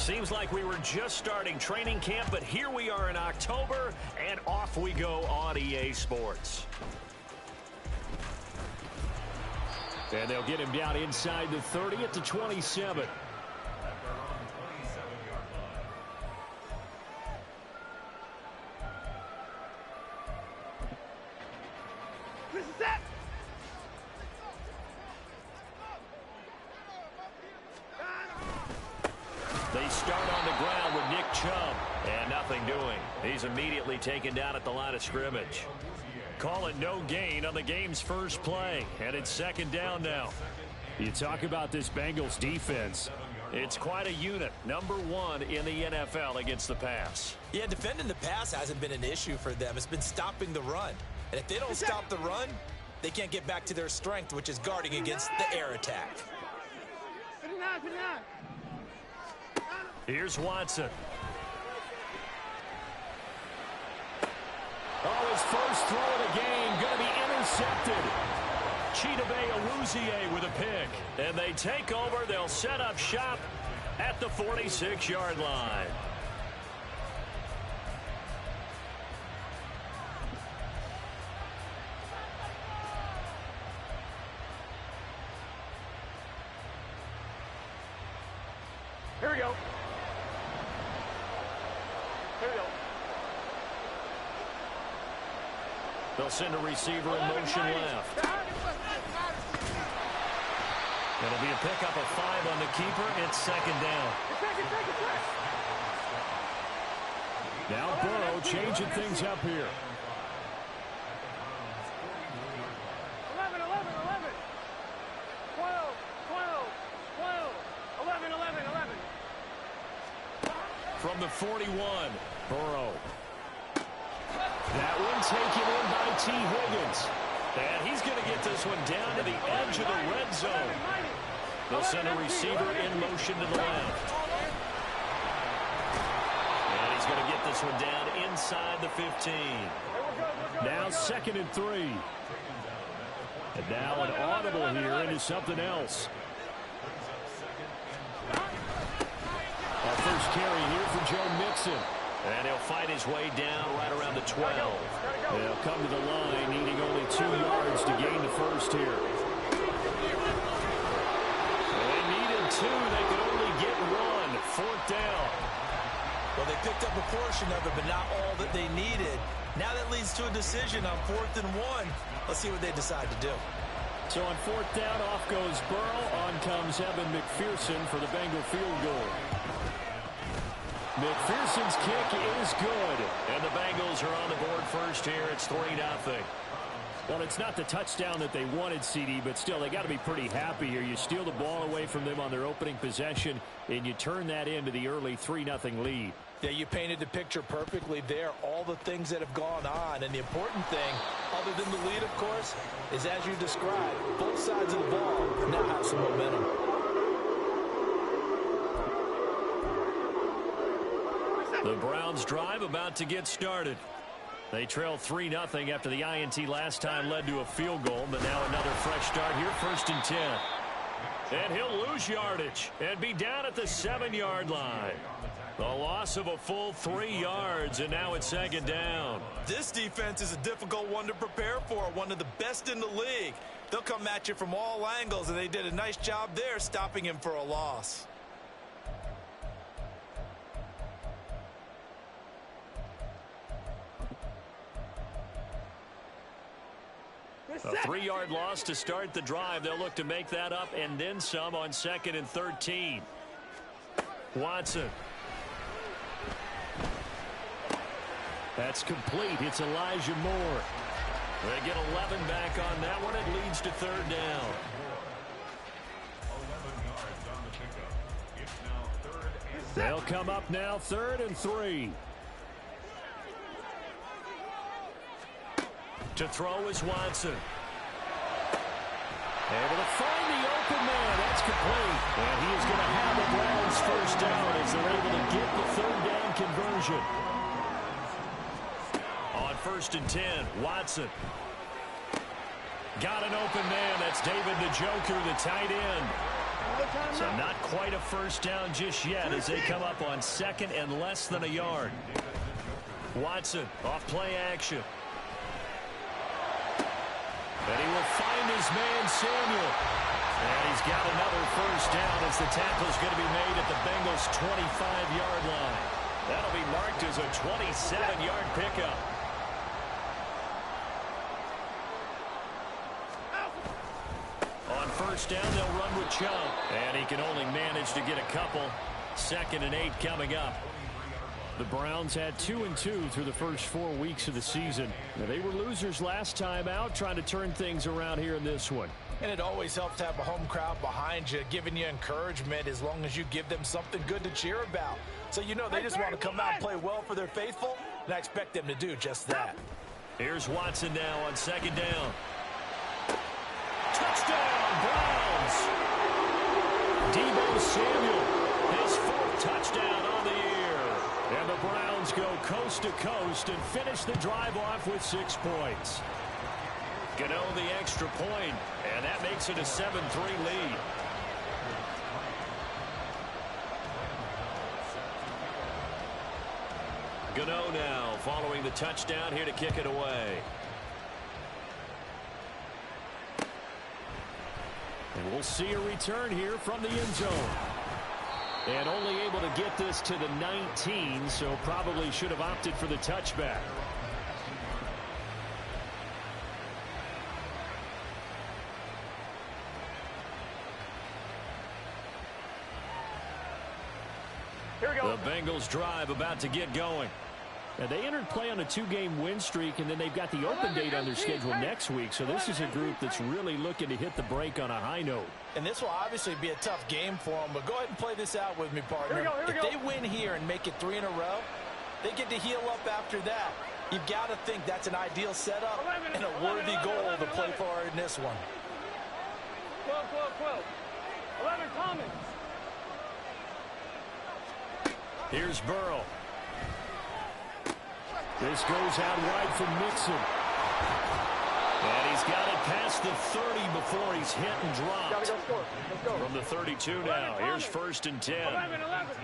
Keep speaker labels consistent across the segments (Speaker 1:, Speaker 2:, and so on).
Speaker 1: Seems like we were just starting training camp, but here we are in October, and off we go on EA Sports. And they'll get him down inside the 30 at the 27. They start on the ground with Nick Chubb, and nothing doing. He's immediately taken down at the line of scrimmage. Call it no gain on the game's first play, and it's second down now.
Speaker 2: You talk about this Bengals defense.
Speaker 1: It's quite a unit, number one in the NFL against the pass.
Speaker 3: Yeah, defending the pass hasn't been an issue for them. It's been stopping the run. And if they don't stop the run, they can't get back to their strength, which is guarding against the air attack.
Speaker 1: Here's Watson. Oh, his first throw of the game going to be intercepted. Chidobe Awuzie with a pick. And they take over. They'll set up shop at the 46-yard line.
Speaker 4: Here we go. Here we go.
Speaker 1: They'll send a receiver in motion left. It'll be a pickup of 5 on the keeper. It's second down.
Speaker 2: Now Burrow changing things up here.
Speaker 4: 11, 11, 11. 12, 12, 12. 11, 11, 11.
Speaker 1: From the 41, Burrow. That one taken in by T. Higgins. And he's going to get this one down to the edge of the red zone. They'll send a receiver in motion to the left. And he's going to get this one down inside the 15.
Speaker 2: Now 2nd and 3. And now an audible here into something else. Our first carry here for Joe Mixon.
Speaker 1: And he'll fight his way down right around the 12.
Speaker 2: They'll come to the line, needing only 2 yards to gain the first here.
Speaker 1: They needed 2. They could only get 1. 4th down.
Speaker 3: Well, they picked up a portion of it, but not all that they needed. Now that leads to a decision on 4th and 1. Let's see what they decide to do.
Speaker 2: So on 4th down, off goes Burrow. On comes Evan McPherson for the Bengal field goal.
Speaker 1: McPherson's kick is good. And the Bengals are on the board first here. It's 3-0.
Speaker 2: Well, it's not the touchdown that they wanted, CD, but still, they got to be pretty happy here. You steal the ball away from them on their opening possession, and you turn that into the early 3-0 lead.
Speaker 3: Yeah, you painted the picture perfectly there, all the things that have gone on. And the important thing, other than the lead, of course, is as you described, both sides of the ball now have some momentum.
Speaker 1: The Browns drive about to get started. They trail 3-0 after the INT last time led to a field goal, but now another fresh start here, 1st and 10. And he'll lose yardage and be down at the 7-yard line. The loss of a full 3 yards, and now it's 2nd down.
Speaker 3: This defense is a difficult one to prepare for, one of the best in the league. They'll come at you from all angles, and they did a nice job there stopping him for a loss.
Speaker 1: A 3-yard loss to start the drive. They'll look to make that up and then some on 2nd and 13. Watson.
Speaker 2: That's complete. It's Elijah Moore.
Speaker 1: They get 11 back on that one. It leads to 3rd down.
Speaker 2: They'll come up now 3rd and 3.
Speaker 1: To throw is Watson. Able to find the open man. That's complete. And he is going to have the Browns first down as they're able to get the 3rd down conversion. On 1st and 10, Watson. Got an open man. That's David Njoku, the tight end. So not quite a first down just yet as they come up on second and less than a yard. Watson off play action. And he will find his man Samuel. And he's got another first down as the tackle's going to be made at the Bengals' 25-yard line. That'll be marked as a 27-yard pickup. On first down, they'll run with Chubb. And he can only manage to get a couple. 2nd and 8 coming up. The Browns had 2-2 through the first 4 weeks of the season. Now, they were losers last time out, trying to turn things around here in this one.
Speaker 3: And it always helps to have a home crowd behind you, giving you encouragement as long as you give them something good to cheer about. So you know they just want to come out and play well for their faithful, and I expect them to do just that.
Speaker 1: Here's Watson now on 2nd down. Touchdown, Browns! Deebo Samuel, his 4th touchdown on the year. And the Browns go coast to coast and finish the drive off with 6 points. Gano the extra point, and that makes it a 7-3 lead. Gano now following the touchdown here to kick it away. And we'll see a return here from the end zone. And only able to get this to the 19, so probably should have opted for the touchback.
Speaker 4: Here we go.
Speaker 1: The Bengals drive about to get going.
Speaker 2: Now, they entered play on a 2-game win streak, and then they've got the open date on their schedule next week. So this is a group that's really looking to hit the break on a high note.
Speaker 3: And this will obviously be a tough game for them, but go ahead and play this out with me, partner.
Speaker 4: Here we go.
Speaker 3: If they win here and make it 3 in a row, they get to heal up after that. You've got to think that's an ideal setup and a worthy goal to play for in this one.
Speaker 4: 12, 12, 12. 11 Thomas.
Speaker 1: Here's Burrow.
Speaker 2: This goes out wide for Mixon.
Speaker 1: And he's got it past the 30 before he's hit and dropped.
Speaker 4: Gotta go score. Let's go.
Speaker 1: From the 32 now. Here's 1st and 10.
Speaker 4: 11, 11.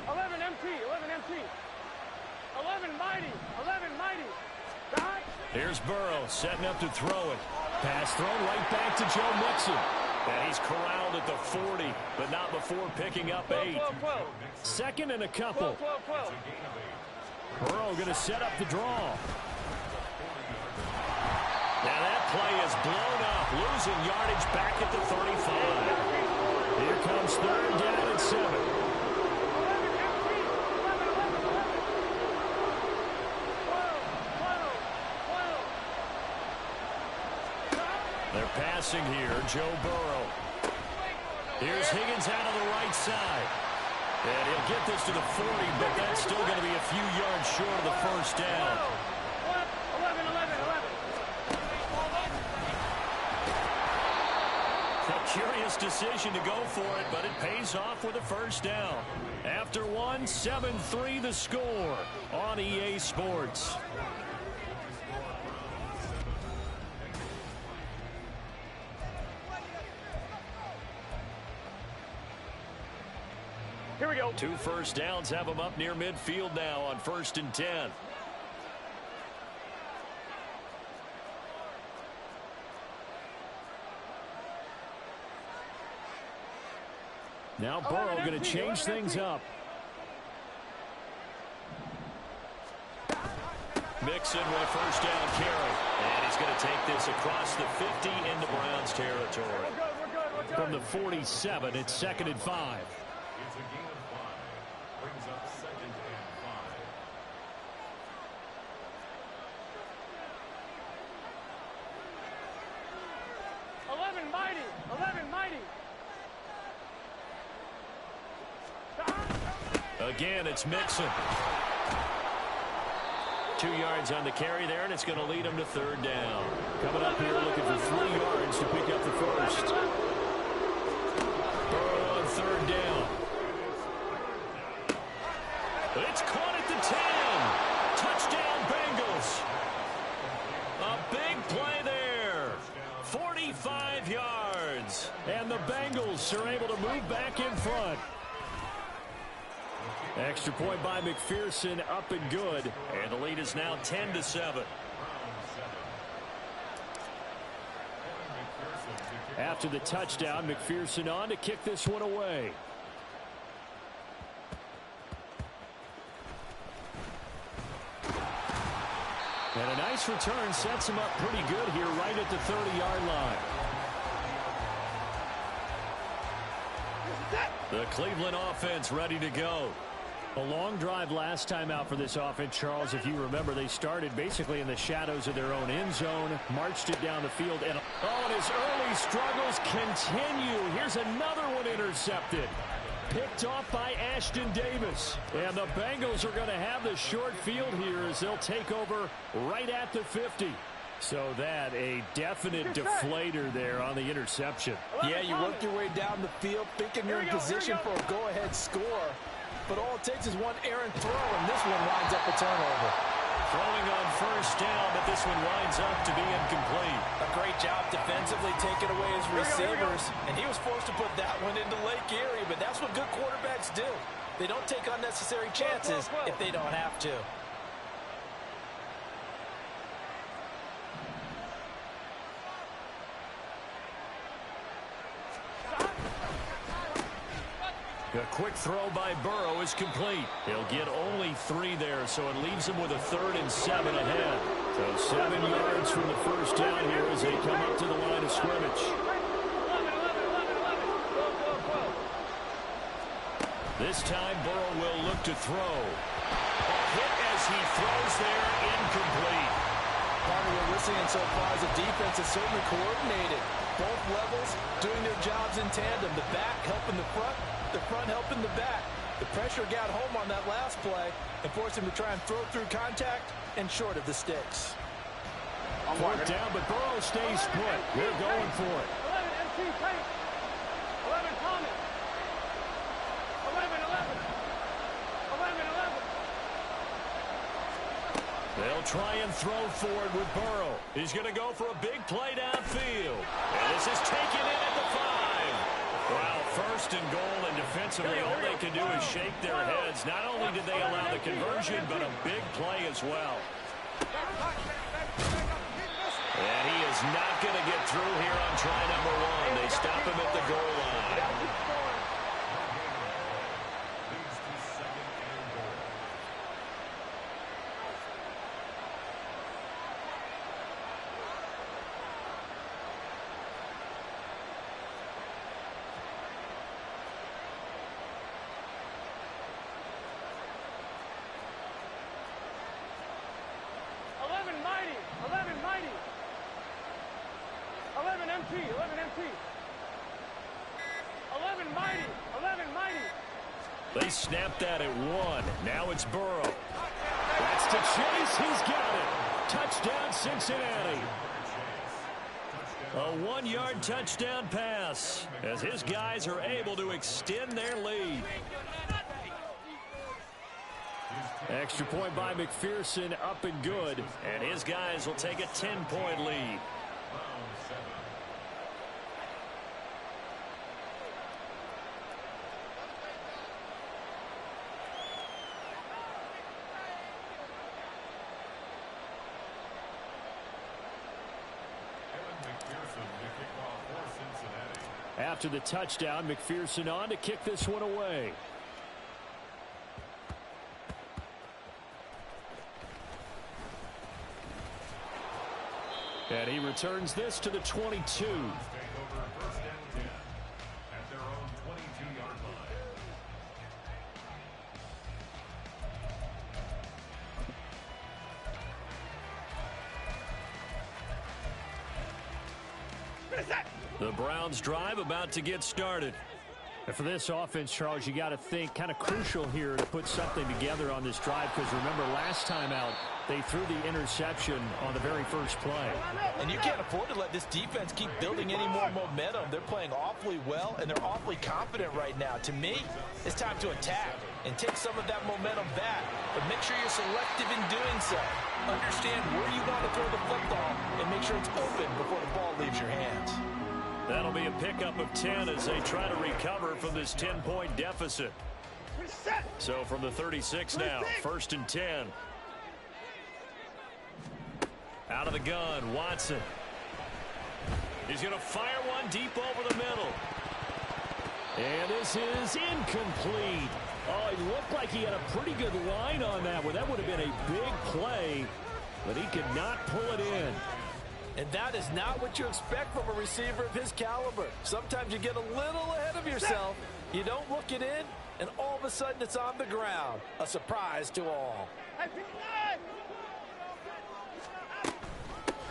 Speaker 4: 11 MT, 11 MT. 11 mighty, 11 mighty. God.
Speaker 1: Here's Burrow setting up to throw it. Pass thrown right back to Joe Mixon. And he's corralled at the 40, but not before picking up 8.
Speaker 4: 12, 12.
Speaker 2: 2nd and a couple.
Speaker 4: 12, 12, 12.
Speaker 2: Burrow going to set up the draw.
Speaker 1: Now that play is blown up, losing yardage back at the 35.
Speaker 2: Here comes 3rd down and 7.
Speaker 4: 11 MT, 11, 11, 11. 12, 12, 12.
Speaker 1: They're passing here, Joe Burrow. Here's Higgins out on the right side. And he'll get this to the 40, but that's still going to be a few yards short of the first down.
Speaker 4: 11, 11, 11.
Speaker 1: A curious decision to go for it, but it pays off with a first down. After one, 7-3 the score on EA Sports.
Speaker 4: Here we go.
Speaker 1: 2 first downs have them up near midfield now on 1st and 10.
Speaker 2: Now Burrow going to change things up.
Speaker 1: Mixon with a first down carry. And he's going to take this across the 50 into Browns territory.
Speaker 4: We're good, we're good, we're good.
Speaker 2: From the 47, it's 2nd and 5.
Speaker 5: It's a gain of 5. Brings up 2nd and 5.
Speaker 4: 11 mighty, 11 mighty.
Speaker 1: Again, it's Mixon. 2 yards on the carry there, and it's going to lead him to 3rd down.
Speaker 2: Coming up here looking for 3 yards to pick up the first.
Speaker 1: Burrow on 3rd down. It's caught at the 10. Touchdown, Bengals. A big play there. 45 yards.
Speaker 2: And the Bengals are able to move back in front. Extra point by McPherson, up and good.
Speaker 1: And the lead is now 10-7.
Speaker 2: After the touchdown, McPherson on to kick this one away. And a nice return sets him up pretty good here right at the 30-yard line.
Speaker 1: The Cleveland offense ready to go.
Speaker 2: A long drive last time out for this offense, Charles. If you remember, they started basically in the shadows of their own end zone, marched it down the field, and his early struggles continue. Here's another one intercepted. Picked off by Ashton Davis. And the Bengals are going to have the short field here as they'll take over right at the 50. So that a definite deflator there on the interception.
Speaker 3: Yeah, you work your way down the field thinking you're in position for a go-ahead score. But all it takes is one errant throw, and this one winds up a turnover.
Speaker 1: Throwing on first down, but this one winds up to be incomplete.
Speaker 3: A great job defensively taking away his receivers, and he was forced to put that one into Lake Erie, but that's what good quarterbacks do. They don't take unnecessary chances if they don't have to.
Speaker 1: A quick throw by Burrow is complete. He'll get only 3 there, so it leaves him with a 3rd and 7 ahead.
Speaker 2: So 7 yards from the first down here as they come up to the line of scrimmage.
Speaker 4: 11.
Speaker 1: This time Burrow will look to throw. A hit as he throws there, incomplete.
Speaker 3: Part of what we're seeing so far is the defense is certainly coordinated. Both levels doing their jobs in tandem. The back helping the front helping the back. The pressure got home on that last play and forced him to try and throw through contact and short of the sticks.
Speaker 2: 4th down, but Burrow stays put. They're going for it.
Speaker 4: 11 MC Tate. 11 Thomas. 11. 11.
Speaker 1: They'll try and throw forward with Burrow. He's going to go for a big play downfield. And this is taken in at the 5. Wow, 1st and goal, and defensively all they can do is shake their heads. Not only did they allow the conversion, but a big play as well. And he is not going to get through here on try number 1. They stop him at the goal line. They snapped that at 1. Now it's Burrow.
Speaker 2: That's to Chase. He's got it. Touchdown, Cincinnati.
Speaker 1: A 1-yard touchdown pass as his guys are able to extend their lead.
Speaker 2: Extra point by McPherson, up and good.
Speaker 1: And his guys will take a 10-point lead.
Speaker 2: After the touchdown, McPherson on to kick this one away. And he returns this to the 22.
Speaker 1: The Browns drive about to get started.
Speaker 2: And for this offense, Charles, you got to think kind of crucial here to put something together on this drive, because remember last time out they threw the interception on the very first play.
Speaker 3: And you can't afford to let this defense keep building any more momentum. They're playing awfully well, and they're awfully confident right now. To me, it's time to attack and take some of that momentum back, but make sure you're selective in doing so. Understand where you want to throw the football and make sure it's open before the ball leaves your hands.
Speaker 1: That'll be a pickup of 10 as they try to recover from this 10-point deficit. So from the 36 now, 1st and 10. Out of the gun, Watson. He's going to fire one deep over the middle.
Speaker 2: And this is incomplete. Oh, it looked like he had a pretty good line on that one. That would have been a big play, but he could not pull it in.
Speaker 3: And that is not what you expect from a receiver of his caliber. Sometimes you get a little ahead of yourself. You don't look it in, and all of a sudden it's on the ground. A surprise to all.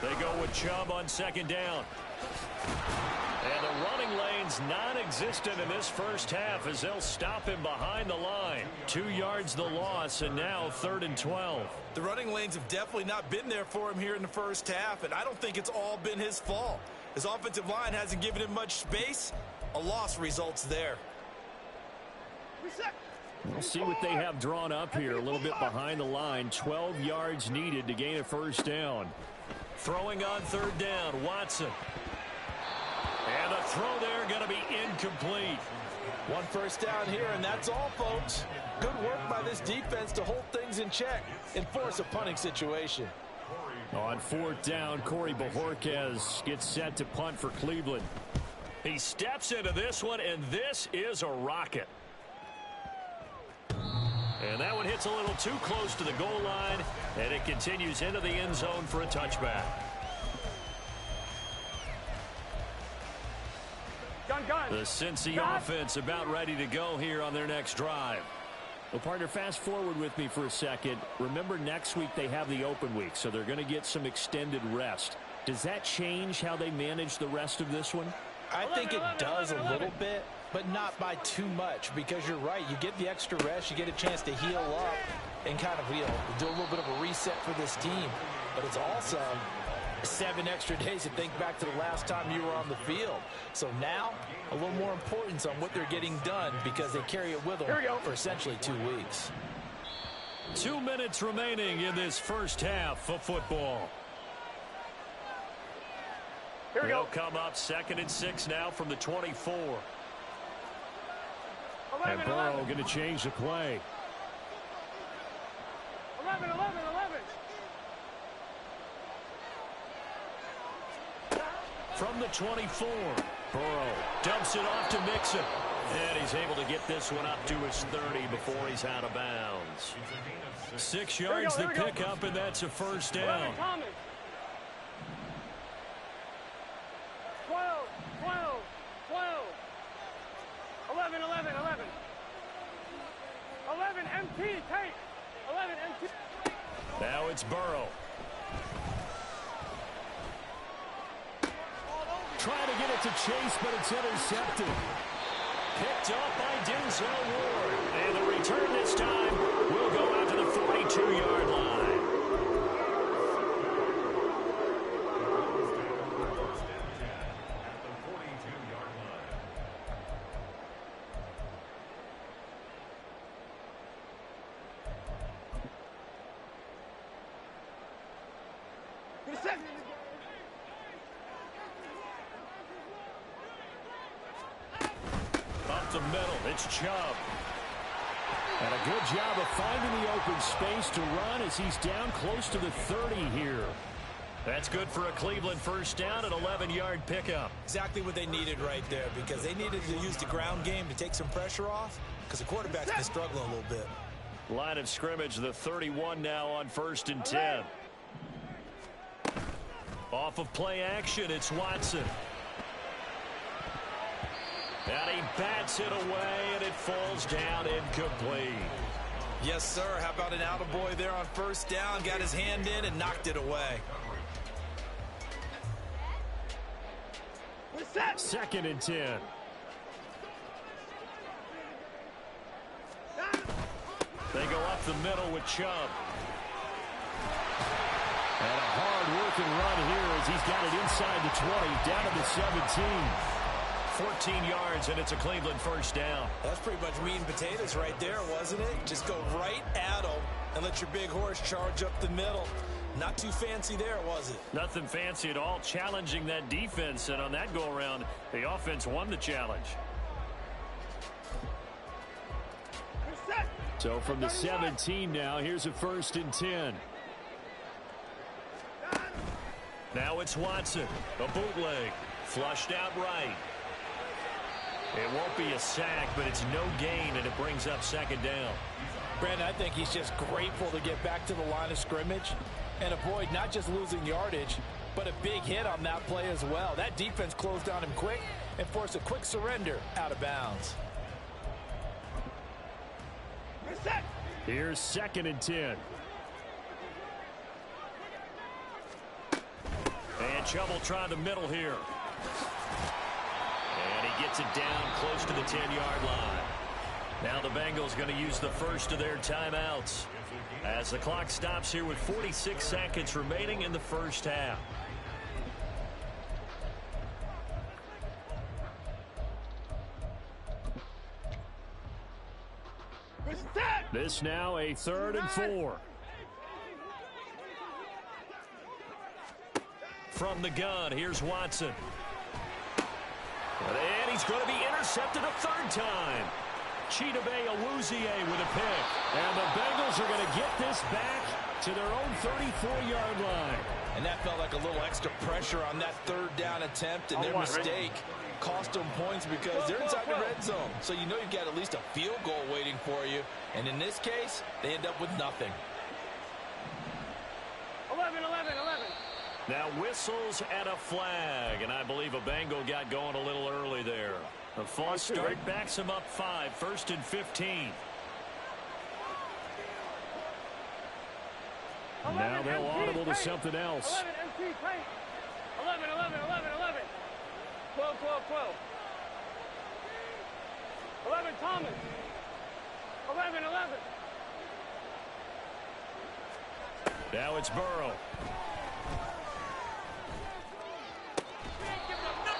Speaker 1: They go with Chubb on 2nd down. And the running lane's non-existent in this first half as they'll stop him behind the line. 2 yards the loss, and now 3rd and 12.
Speaker 3: The running lanes have definitely not been there for him here in the first half, and I don't think it's all been his fault. His offensive line hasn't given him much space. A loss results there.
Speaker 2: We'll see what they have drawn up here. A little bit behind the line. 12 yards needed to gain a 1st down.
Speaker 1: Throwing on 3rd down, Watson. And the throw there going to be incomplete.
Speaker 3: 1 first down here, and that's all, folks. Good work by this defense to hold things in check and force a punting situation.
Speaker 2: On 4th down, Corey Bojorquez gets set to punt for Cleveland.
Speaker 1: He steps into this one, and this is a rocket. And that one hits a little too close to the goal line, and it continues into the end zone for a touchback. The Cincy offense about ready to go here on their next drive.
Speaker 2: Well, partner, fast forward with me for a second. Remember, next week they have the open week, so they're going to get some extended rest. Does that change how they manage the rest of this one?
Speaker 3: I think it does a little bit, but not by too much, because you're right. You get the extra rest, you get a chance to heal up and kind of, do a little bit of a reset for this team. But it's also 7 extra days to think back to the last time you were on the field. So now, a little more importance on what they're getting done because they carry it with them for essentially 2 weeks.
Speaker 1: 2 minutes remaining in this first half of football. They'll come up 2nd and 6 now from the 24.
Speaker 2: And Burrow going to change the play.
Speaker 4: 11.
Speaker 1: From the 24, Burrow dumps it off to Mixon. And he's able to get this one up to his 30 before he's out of bounds. 6 yards the pickup, and that's a 1st down.
Speaker 4: 11 MT, take. 11 MT.
Speaker 1: Now it's Burrow.
Speaker 2: Trying to get it to Chase, but it's intercepted.
Speaker 1: Picked up by Denzel Ward. And the return this time will go out to the 42-yard line. Up the middle, it's Chubb.
Speaker 2: And a good job of finding the open space to run as he's down close to the 30 here.
Speaker 1: That's good for a Cleveland 1st down, an 11-yard pickup.
Speaker 3: Exactly what they needed right there, because they needed to use the ground game to take some pressure off, because the quarterback's been struggling a little bit.
Speaker 1: Line of scrimmage, the 31 now on 1st and 10. Off of play action, it's Watson. And he bats it away, and it falls down incomplete.
Speaker 3: Yes, sir. How about an attaboy there on 1st down? Got his hand in and knocked it away.
Speaker 2: 2nd and 10.
Speaker 1: They go up the middle with Chubb.
Speaker 2: And a hard-working run here as he's got it inside the 20, down to the 17.
Speaker 1: 14 yards, and it's a Cleveland 1st down.
Speaker 3: That's pretty much meat and potatoes right there, wasn't it? Just go right at them and let your big horse charge up the middle. Not too fancy there, was it?
Speaker 1: Nothing fancy at all, challenging that defense, and on that go-around, the offense won the challenge.
Speaker 2: So from the 17 now, here's a 1st and 10.
Speaker 1: Now it's Watson, a bootleg, flushed out right. It won't be a sack, but it's no gain, and it brings up 2nd down.
Speaker 3: Brandon, I think he's just grateful to get back to the line of scrimmage and avoid not just losing yardage, but a big hit on that play as well. That defense closed on him quick and forced a quick surrender out of bounds.
Speaker 2: Here's 2nd and 10.
Speaker 1: And trouble trying the middle here. And he gets it down close to the 10-yard line. Now the Bengals going to use the first of their timeouts as the clock stops here with 46 seconds remaining in the first half.
Speaker 2: This now a 3rd and 4.
Speaker 1: From the gun, here's Watson. And he's going to be intercepted a 3rd time. Chidobe Awuzie with a pick.
Speaker 2: And the Bengals are going to get this back to their own 34-yard line.
Speaker 3: And that felt like a little extra pressure on that 3rd down attempt, and their mistake cost them points because they're inside the red zone. So you know you've got at least a field goal waiting for you. And in this case, they end up with nothing.
Speaker 4: 11.
Speaker 1: Now whistles and a flag, and I believe a Bengal got going a little early there. The false start backs him up 5, 1st and 15.
Speaker 2: Now they'll audible to something else.
Speaker 4: 11 MC tight. 11. 12. 11 Thomas. 11.
Speaker 1: Now it's Burrow.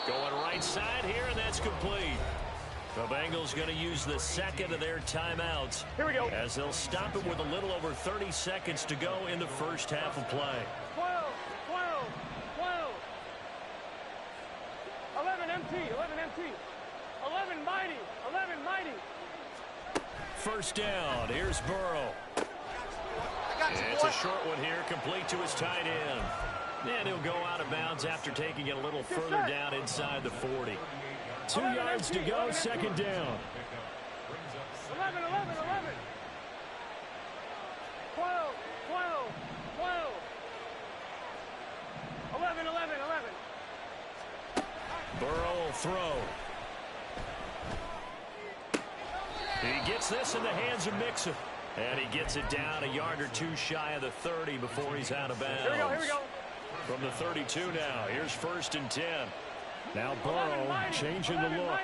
Speaker 1: Going right side here, and that's complete. The Bengals going to use the 2nd of their timeouts.
Speaker 4: Here we go.
Speaker 1: As they'll stop it with a little over 30 seconds to go in the first half of play.
Speaker 4: 12. 11 MT. 11 mighty. 11 mighty.
Speaker 1: First down. Here's Burrow. It's a short one here, complete to his tight end. And he'll go out of bounds after taking it a little further down inside the 40.
Speaker 2: 2 yards to go, 2nd down.
Speaker 4: 11. 12. 11.
Speaker 1: Burrow will throw. He gets this in the hands of Mixon. And he gets it down a yard or 2 shy of the 30 before he's out of bounds.
Speaker 4: Here we go.
Speaker 1: From the 32 now, here's 1st and 10.
Speaker 2: Now Burrow changing the look.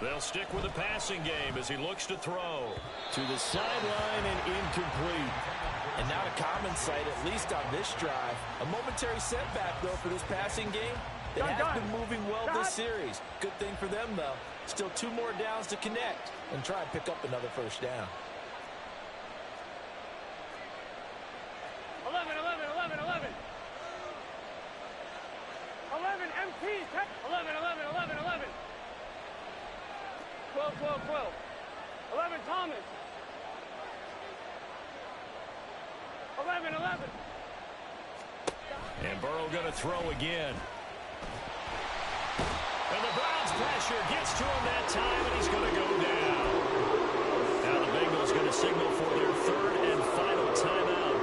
Speaker 1: They'll stick with the passing game as he looks to throw.
Speaker 2: To the sideline and incomplete.
Speaker 3: And not a common sight, at least on this drive. A momentary setback, though, for this passing game. It has been moving well this series. Good thing for them, though. Still 2 more downs to connect and try and pick up another first down.
Speaker 4: 11 MT. 11. 12. 11 Thomas. 11.
Speaker 1: And Burrow going to throw again. And the Browns pressure gets to him that time, and he's going to go down. Now the Bengals going to signal for their 3rd and final timeout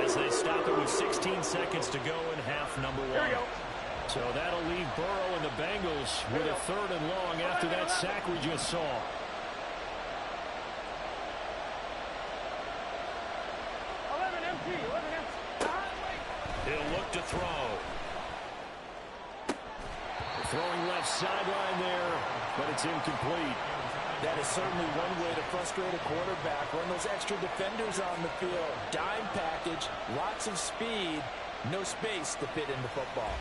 Speaker 1: as they stop it with 16 seconds to go in half number 1.
Speaker 4: Here we go.
Speaker 2: So that'll leave Burrow and the Bengals with a 3rd and long after that sack we just saw.
Speaker 4: 11 MT.
Speaker 1: He'll look to throw.
Speaker 2: Throwing left sideline there, but it's incomplete.
Speaker 3: That is certainly one way to frustrate a quarterback. Run those extra defenders on the field. Dime package, lots of speed, no space to fit into football.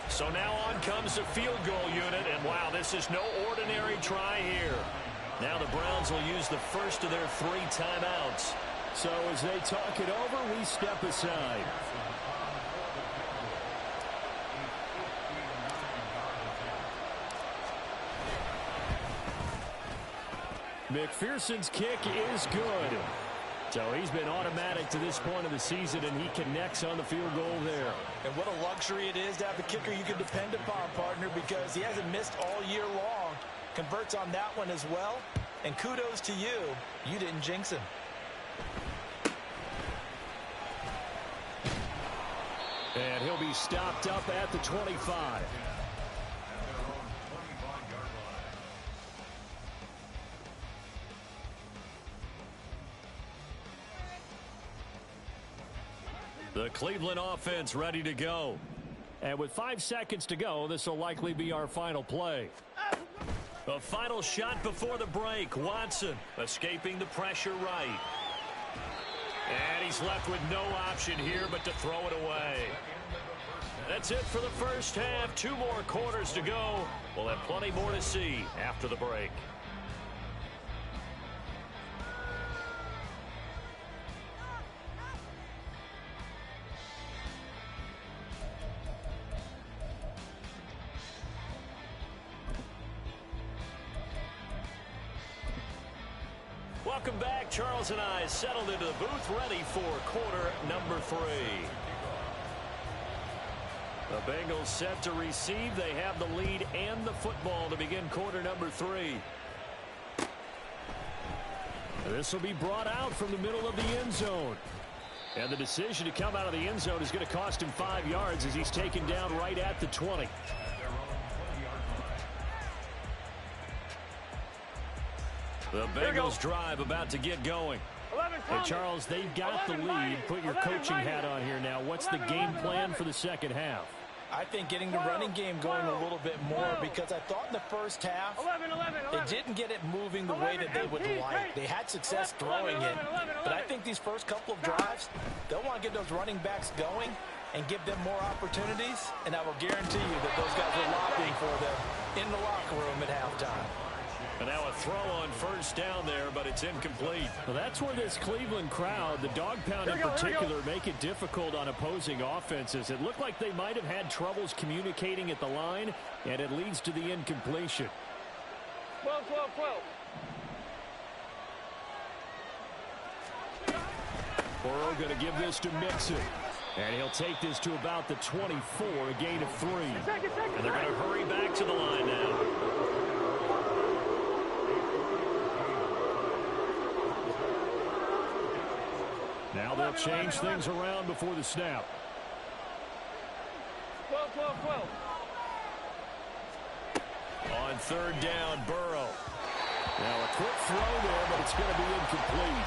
Speaker 1: So now on comes the field goal unit, and wow, this is no ordinary try here. Now the Browns will use the first of their 3 timeouts.
Speaker 2: So as they talk it over, we step aside. McPherson's kick is good. So he's been automatic to this point of the season, and he connects on the field goal there.
Speaker 3: And what a luxury it is to have a kicker you can depend upon, partner, because he hasn't missed all year long. Converts on that one as well. And kudos to you. You didn't jinx him.
Speaker 2: And he'll be stopped up at the 25.
Speaker 1: The Cleveland offense ready to go.
Speaker 2: And with 5 seconds to go, this will likely be our final play.
Speaker 1: A final shot before the break. Watson escaping the pressure right. And he's left with no option here but to throw it away. That's it for the first half. 2 more quarters to go. We'll have plenty more to see after the break. Welcome back. Charles and I settled into the booth, ready for quarter number 3. The Bengals set to receive. They have the lead and the football to begin quarter number 3.
Speaker 2: This will be brought out from the middle of the end zone. And the decision to come out of the end zone is going to cost him 5 yards as he's taken down right at the 20.
Speaker 1: The Bengals drive about to get going.
Speaker 2: Hey, Charles, they've got the lead. Put your coaching hat on here now. What's the game plan for the second half?
Speaker 3: I think getting the running game going a little bit more, because I thought in the first half they didn't get it moving the way that they would like. They had success throwing it, but I think these first couple of drives, they'll want to get those running backs going and give them more opportunities, and I will guarantee you that those guys are lobbying for them in the locker room at halftime.
Speaker 1: And now a throw on first down there, but it's incomplete.
Speaker 2: Well, that's where this Cleveland crowd, the dog pound in particular, make it difficult on opposing offenses. It looked like they might have had troubles communicating at the line, and it leads to the incompletion.
Speaker 4: 12, 12, 12.
Speaker 2: Burrow going to give this to Mixon. And he'll take this to about the 24, a gain of 3.
Speaker 1: And they're going to hurry back to the line now.
Speaker 2: Now they'll change things around before the snap.
Speaker 4: 12, 12, 12.
Speaker 1: On third down, Burrow.
Speaker 2: Now a quick throw there, but it's going to be incomplete.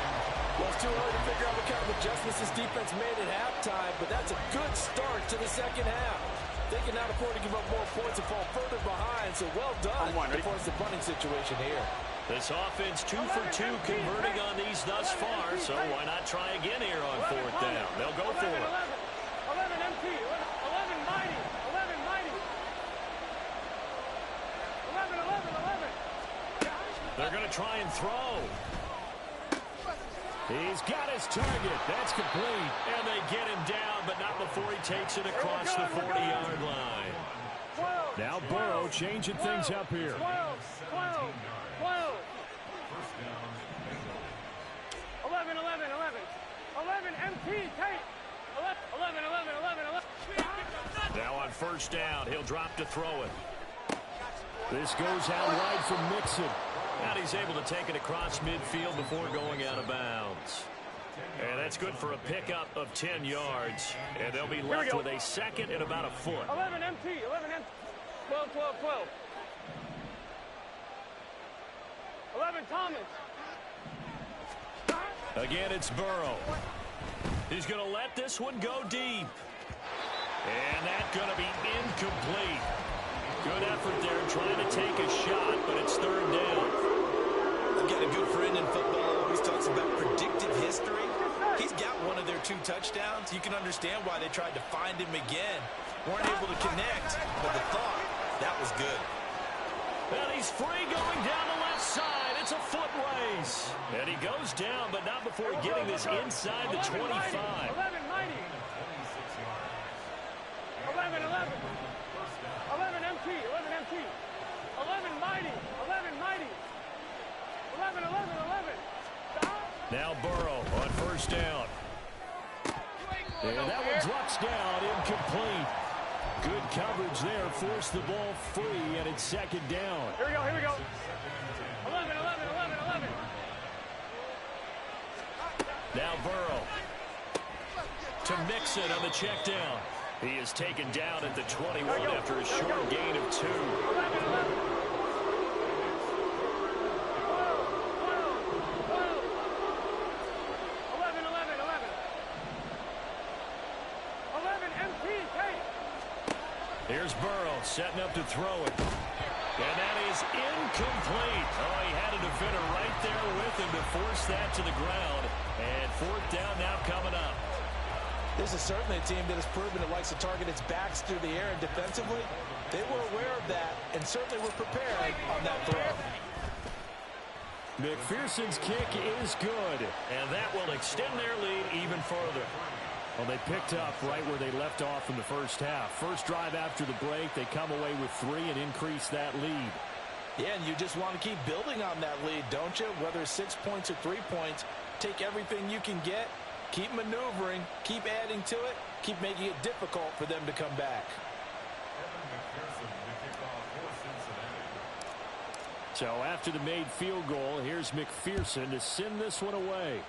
Speaker 3: Well, it's too early to figure out what kind of adjustments this defense made at halftime, but that's a good start to the second half. They can now afford to give up more points and fall further behind, so well done to force the punting situation here.
Speaker 1: This offense 2 for 2 converting on these thus far, so why not try again here on fourth down? They'll go for it.
Speaker 4: 11 MT, 11 mighty, 11 mighty. 11, 11, 11.
Speaker 1: They're going to try and throw.
Speaker 2: He's got his target. That's complete.
Speaker 1: And they get him down, but not before he takes it across the 40-yard line.
Speaker 4: 12,
Speaker 2: Now Burrow changing things up here.
Speaker 4: 12, 12, 12. 11, 11, 11. 11 MT, Tate. 11, 11, 11, 11.
Speaker 1: Now on first down, he'll drop to throw it.
Speaker 2: This goes out wide from Mixon.
Speaker 1: And he's able to take it across midfield before going out of bounds. And that's good for a pickup of 10 yards. And they'll be left with a second and about a foot.
Speaker 4: 11 MT, 11 MT. 12, 12, 12. 11 Thomas.
Speaker 1: Again, it's Burrow. He's going to let this one go deep. And that's going to be incomplete. Good effort there trying to take a shot, but it's third down.
Speaker 3: I've got a good friend in football who always talks about predictive history. He's got one of their 2 touchdowns. You can understand why they tried to find him again. Weren't able to connect, but the thought, that was good.
Speaker 1: And he's free going down the left side. It's a foot race. And he goes down, but not before getting this inside the 25.
Speaker 4: 11 mighty. 11 11. 11 MT. 11 MT. 11 mighty. 11 mighty. 11 11 11. Stop.
Speaker 1: Now Burrow on first down. And that one drops down, incomplete. Good coverage there, forced the ball free, and it's second down.
Speaker 4: Here we go, here we go. 11, 11, 11, 11.
Speaker 1: Now Burrow to Mixon on the check down. He is taken down at the 21 after a short gain of 2.
Speaker 4: 11, 11. 11 MT, hey.
Speaker 1: Here's Burrow setting up to throw it. And that is incomplete. Oh, he had a defender right there with him to force that to the ground. And fourth down now coming up.
Speaker 3: This is certainly a team that has proven it likes to target its backs through the air, and defensively, they were aware of that and certainly were prepared on that throw.
Speaker 1: McPherson's kick is good, and that will extend their lead even further.
Speaker 2: Well, they picked up right where they left off in the first half. First drive after the break, they come away with 3 and increase that lead.
Speaker 3: Yeah, and you just want to keep building on that lead, don't you? Whether it's 6 points or 3 points, take everything you can get, keep maneuvering, keep adding to it, keep making it difficult for them to come back.
Speaker 2: So after the made field goal, here's McPherson to send this one away.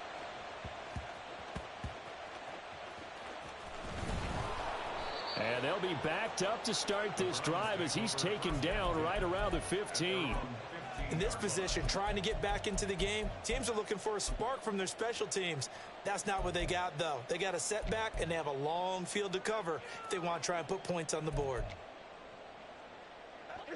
Speaker 2: And they'll be backed up to start this drive as he's taken down right around the 15.
Speaker 3: In this position, trying to get back into the game, teams are looking for a spark from their special teams. That's not what they got, though. They got a setback, and they have a long field to cover if they want to try and put points on the board.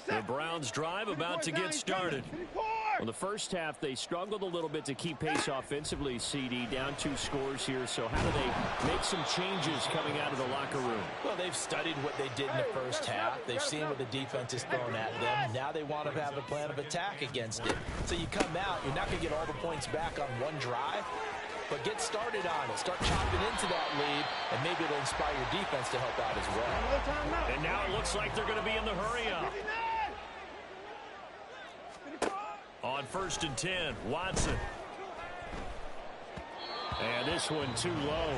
Speaker 1: The Browns drive about to get started.
Speaker 2: Well, the first half, they struggled a little bit to keep pace offensively, CD, down 2 scores here. So how do they make some changes coming out of the locker room?
Speaker 3: Well, they've studied what they did in the first half. They've seen what the defense has thrown at them. Now they want to have a plan of attack against it. So you come out, you're not going to get all the points back on one drive, but get started on it. Start chopping into that lead, and maybe it'll inspire your defense to help out as well.
Speaker 1: And now it looks like they're going to be in the hurry-up. On first and 10, Watson. And this one too low.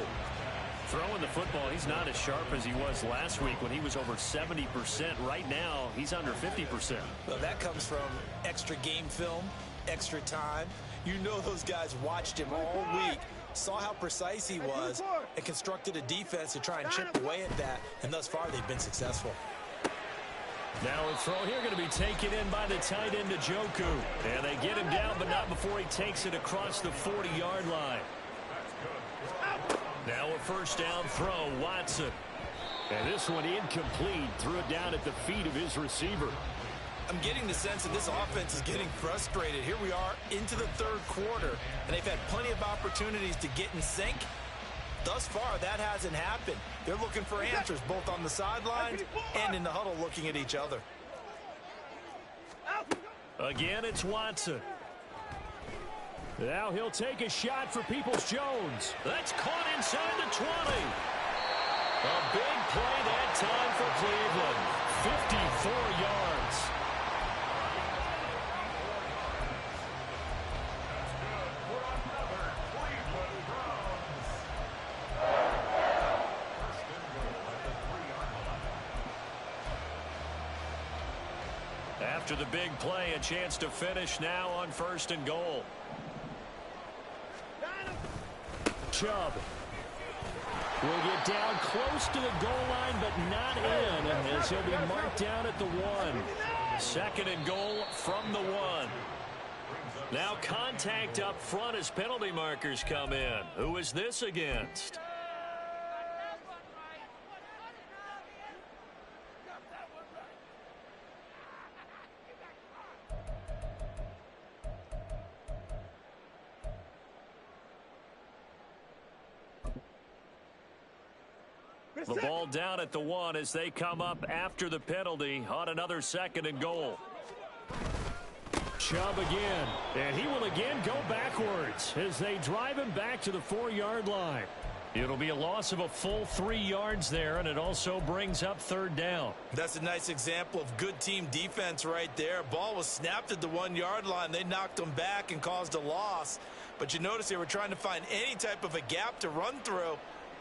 Speaker 1: Throwing the football, he's not as sharp as he was last week when he was over 70%. Right now, he's under 50%.
Speaker 3: Well, that comes from extra game film, extra time. You know those guys watched him all week, saw how precise he was, and constructed a defense to try and chip away at that. And thus far, they've been successful.
Speaker 1: Now a throw here going to be taken in by the tight end, Njoku. And they get him down, but not before he takes it across the 40-yard line. Now a first down throw, Watson.
Speaker 2: And this one incomplete. Threw it down at the feet of his receiver.
Speaker 3: I'm getting the sense that this offense is getting frustrated. Here we are into the third quarter, and they've had plenty of opportunities to get in sync. Thus far, that hasn't happened. They're looking for answers both on the sidelines and in the huddle looking at each other.
Speaker 1: Again, it's Watson.
Speaker 2: Now he'll take a shot for Peoples-Jones.
Speaker 1: That's caught inside the 20. A big play that time for Cleveland. 54 yards. After the big play, a chance to finish now on first and goal.
Speaker 2: Chubb will get down close to the goal line, but not in, as he'll be marked down at the 1.
Speaker 1: Second and goal from the 1. Now contact up front as penalty markers come in. Who is this against? The ball down at the 1 as they come up after the penalty on another second and goal.
Speaker 2: Chubb again. And he will again go backwards as they drive him back to the 4-yard line.
Speaker 1: It'll be a loss of a full 3 yards there, and it also brings up 3rd down.
Speaker 3: That's a nice example of good team defense right there. Ball was snapped at the 1-yard line. They knocked them back and caused a loss. But you notice they were trying to find any type of a gap to run through.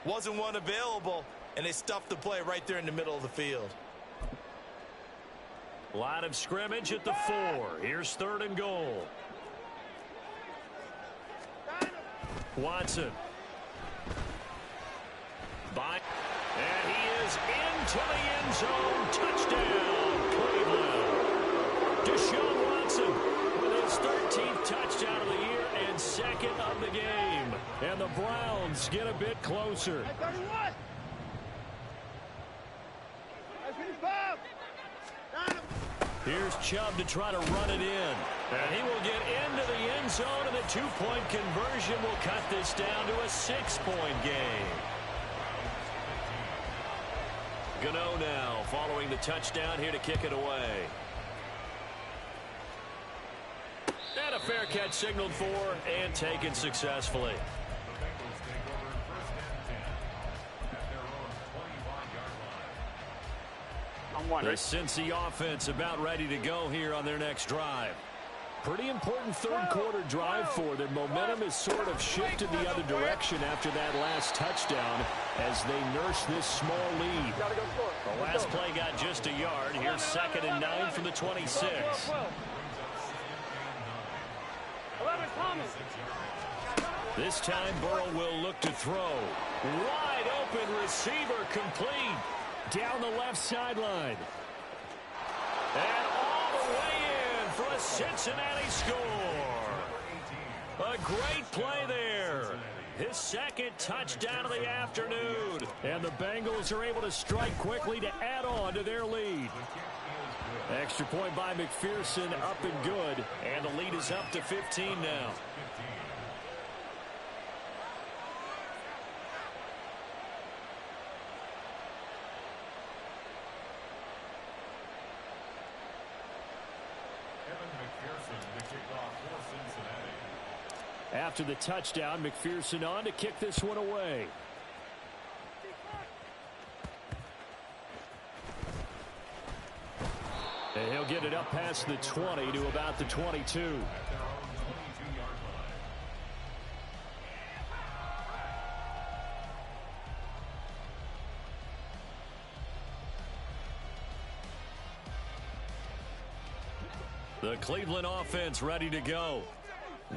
Speaker 3: Wasn't one available, and they stuffed the play right there in the middle of the field.
Speaker 1: Line of scrimmage at the 4. Here's 3rd and goal. Watson. And he is into the end zone. Touchdown, Cleveland. Deshaun Watson with his 13th touchdown of the year and 2nd of the game.
Speaker 2: And the Browns get a bit closer.
Speaker 1: Here's Chubb to try to run it in. And he will get into the end zone, and the 2-point conversion will cut this down to a 6-point game. Gano now following the touchdown here to kick it away. And a fair catch signaled for and taken successfully.
Speaker 5: The Bengals take over 1st and 10 at their own 25-yard line.
Speaker 1: The Cincy offense about ready to go here on their next drive.
Speaker 2: Pretty important 3rd quarter drive for them. Momentum has sort of shifted the other direction after that last touchdown as they nurse this small lead.
Speaker 1: The last play got just a yard. Here's 2nd and 9 from the 26.
Speaker 4: 11, Thomas.
Speaker 1: This time Burrow will look to throw. Wide open receiver complete.
Speaker 2: Down the left sideline.
Speaker 1: And all the way in for a Cincinnati score. A great play there. His 2nd touchdown of the afternoon.
Speaker 2: And the Bengals are able to strike quickly to add on to their lead. Extra point by McPherson, up and good.
Speaker 1: And the lead is up to 15 now.
Speaker 2: After the touchdown, McPherson on to kick this one away. And he'll get it up past the 20 to about the 22.
Speaker 1: The Cleveland offense ready to go.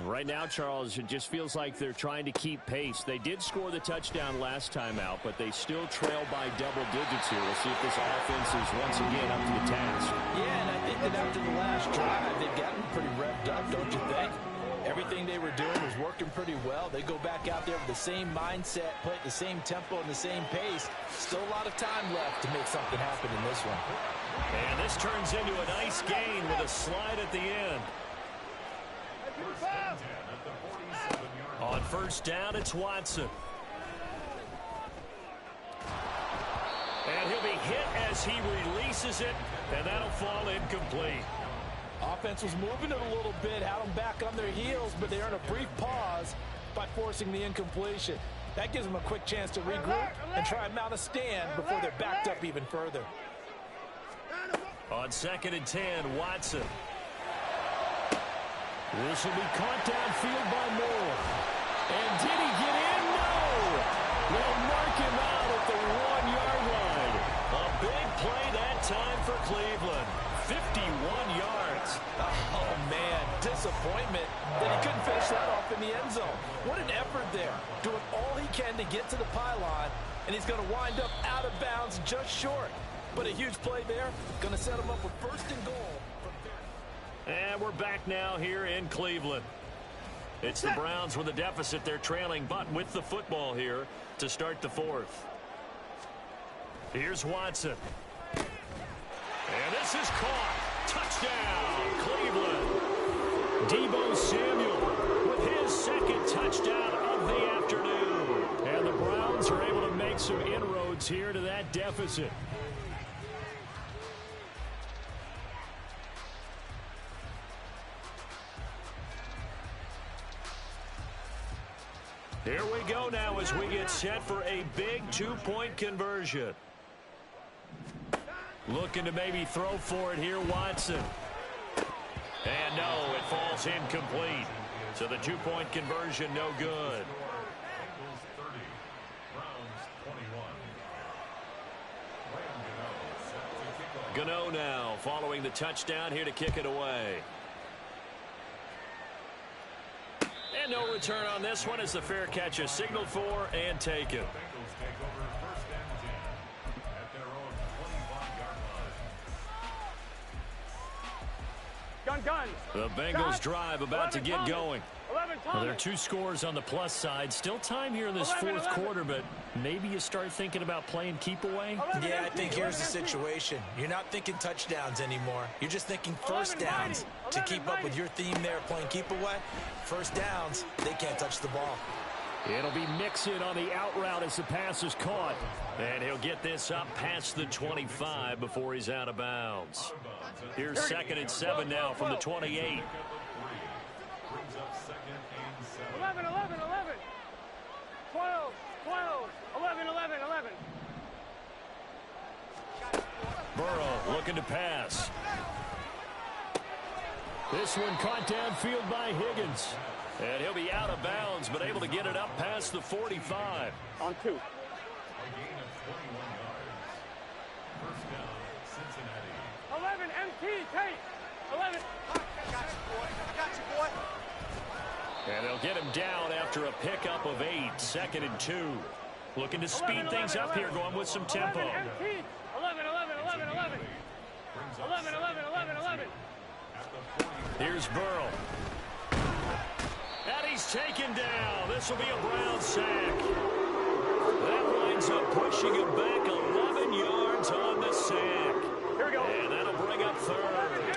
Speaker 2: Right now, Charles, it just feels like they're trying to keep pace. They did score the touchdown last time out, but they still trail by double digits here. We'll see if this offense is once again up to the task.
Speaker 3: Yeah, and I think that after the last drive, they've gotten pretty revved up, don't you think? Everything they were doing was working pretty well. They go back out there with the same mindset, play at the same tempo and the same pace. Still a lot of time left to make something happen in this one.
Speaker 1: And this turns into a nice gain with a slide at the end. On 1st down, it's Watson. And he'll be hit as he releases it, and that'll fall incomplete.
Speaker 3: Offense was moving it a little bit, had them back on their heels, but they earned a brief pause by forcing the incompletion. That gives them a quick chance to regroup and try and mount a stand before they're backed up even further.
Speaker 1: On 2nd and 10, Watson.
Speaker 2: This will be caught downfield by Moore. And did he get in? No! They'll mark him out at the 1-yard line.
Speaker 1: A big play that time for Cleveland. 51 yards.
Speaker 3: Oh, man, disappointment that he couldn't finish that off in the end zone. What an effort there. Doing all he can to get to the pylon, and he's going to wind up out of bounds just short. But a huge play there. Going to set him up with 1st and goal.
Speaker 1: And we're back now here in Cleveland. It's the Browns with a deficit. They're trailing, but with the football here to start the 4th. Here's Watson. And this is caught. Touchdown, Cleveland.
Speaker 2: Deebo Samuel with his 2nd touchdown of the afternoon. And the Browns are able to make some inroads here to that deficit.
Speaker 1: we go now as we get set for a big two-point conversion. Looking to maybe throw for it here, Watson. And no, it falls incomplete. So the two-point conversion, no good.
Speaker 5: Bengals 30, Browns 21. Ryan Gano set to kick off.
Speaker 1: Gano now following the touchdown here to kick it away. And no return on this one as the fair catch is signaled for and taken.
Speaker 5: Bengals take over first and 10 at their own 25-yard line.
Speaker 4: Gun.
Speaker 1: The Bengals drive about to get going.
Speaker 4: 11
Speaker 2: Well, there are two scores on the plus side. Still time here in this fourth quarter, but maybe you start thinking about playing keep away.
Speaker 3: Yeah, I think here's the situation. You're not thinking touchdowns anymore. You're just thinking first downs. To keep up with your theme there, playing keep away, first downs, they can't touch the ball.
Speaker 2: It'll be Mixon on the out route as the pass is caught.
Speaker 1: And he'll get this up past the 25 before he's out of bounds. Here's 2nd and 7 now from the 28.
Speaker 5: Brings up 2nd and 7.
Speaker 4: 11. 12. 11.
Speaker 1: Burrow looking to pass.
Speaker 2: This one caught downfield by Higgins.
Speaker 1: And he'll be out of bounds, but able to get it up past the 45.
Speaker 4: On 2.
Speaker 5: A gain of 21 yards. First down, Cincinnati.
Speaker 4: 11 MT tape. 11. Got you, boy.
Speaker 1: And they'll get him down after a pickup of 8. 2nd and 2. Looking to speed things up here, going with some tempo.
Speaker 4: 11 MT. 11. 11.
Speaker 1: Here's Burrow. And he's taken down. This will be a Brown sack. That winds up pushing him back 11 yards on the sack.
Speaker 4: Here we go.
Speaker 1: And that'll bring up 3rd.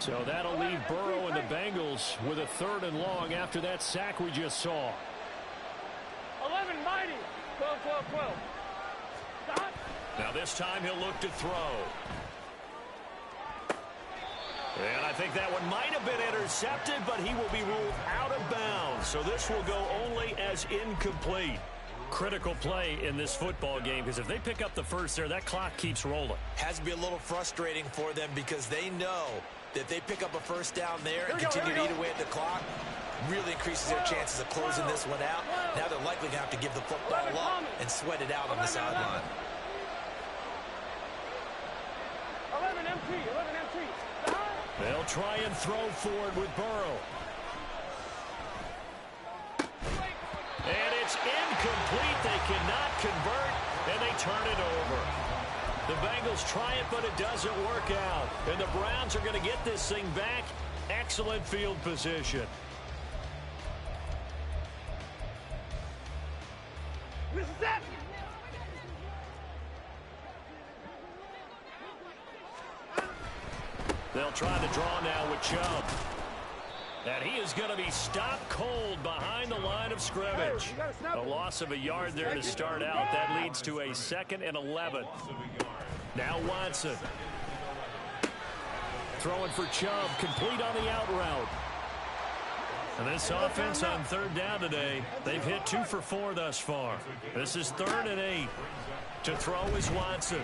Speaker 2: So that'll leave Burrow and the Bengals with a 3rd and long after that sack we just saw.
Speaker 4: 11 mighty. 12. Stop.
Speaker 1: Now this time he'll look to throw. And I think that one might have been intercepted, but he will be ruled out of bounds. So this will go only as incomplete.
Speaker 2: Critical play in this football game, because if they pick up the first there, that clock keeps rolling.
Speaker 3: Has to be a little frustrating for them because they know that they pick up a first down there and continue to eat away at the clock. Really increases their chances of closing this one out. Now they're likely going to have to give the football up and sweat it out on the sideline.
Speaker 4: 11 MT. Stop.
Speaker 1: They'll try and throw forward with Burrow. And it's incomplete. They cannot convert, and they turn it over. The Bengals try it, but it doesn't work out. And the Browns are going to get this thing back. Excellent field position.
Speaker 4: Mississippi.
Speaker 1: They'll try the draw now with Chubb. And he is going to be stopped cold behind the line of scrimmage. A loss of a yard there to start out. That leads to a 2nd and 11. Now Watson.
Speaker 2: Throwing for Chubb, complete on the out route.
Speaker 1: And this offense on 3rd down today, they've hit 2 for 4 thus far. This is 3rd and 8. To throw is Watson.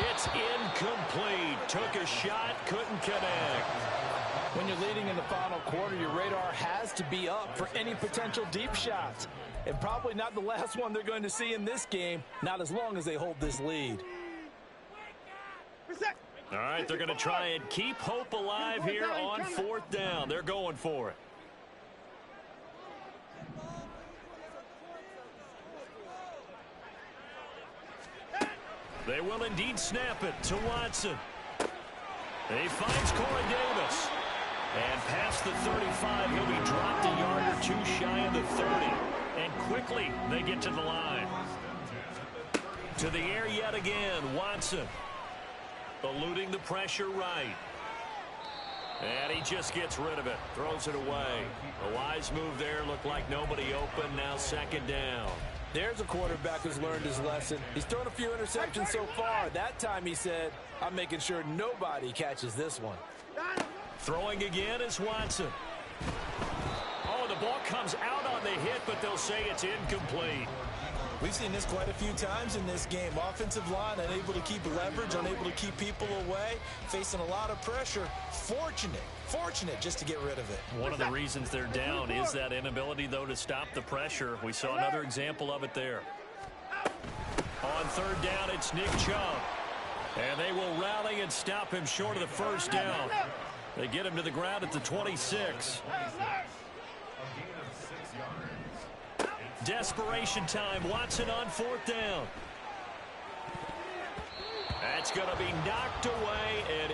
Speaker 1: It's incomplete. Took a shot, couldn't connect.
Speaker 3: When you're leading in the final quarter, your radar has to be up for any potential deep shots. And probably not the last one they're going to see in this game, not as long as they hold this lead.
Speaker 1: All right, they're going to try and keep hope alive here on 4th down. They're going for it. They will indeed snap it to Watson. He finds Corey Davis. And past the 35, he'll be dropped a yard or 2 shy of the 30. And quickly, they get to the line. To the air yet again, Watson. Eluding the pressure right. And he just gets rid of it. Throws it away. A wise move there. Looked like nobody open. Now 2nd down.
Speaker 3: There's a quarterback who's learned his lesson. He's thrown a few interceptions so far. That time he said, I'm making sure nobody catches this one.
Speaker 1: Throwing again is Watson. Oh, the
Speaker 2: ball comes out on the hit, but they'll say it's incomplete.
Speaker 3: We've seen this quite a few times in this game. Offensive line unable to keep leverage, unable to keep people away, facing a lot of pressure. Fortunate just to get rid of it.
Speaker 1: One of the reasons they're down is that inability, though, to stop the pressure. We saw another example of it there. On third down, it's Nick Chubb. And they will rally and stop him short of the first down. They get him to the ground at the 26. Desperation time. Watson on fourth down. That's going to be knocked away, and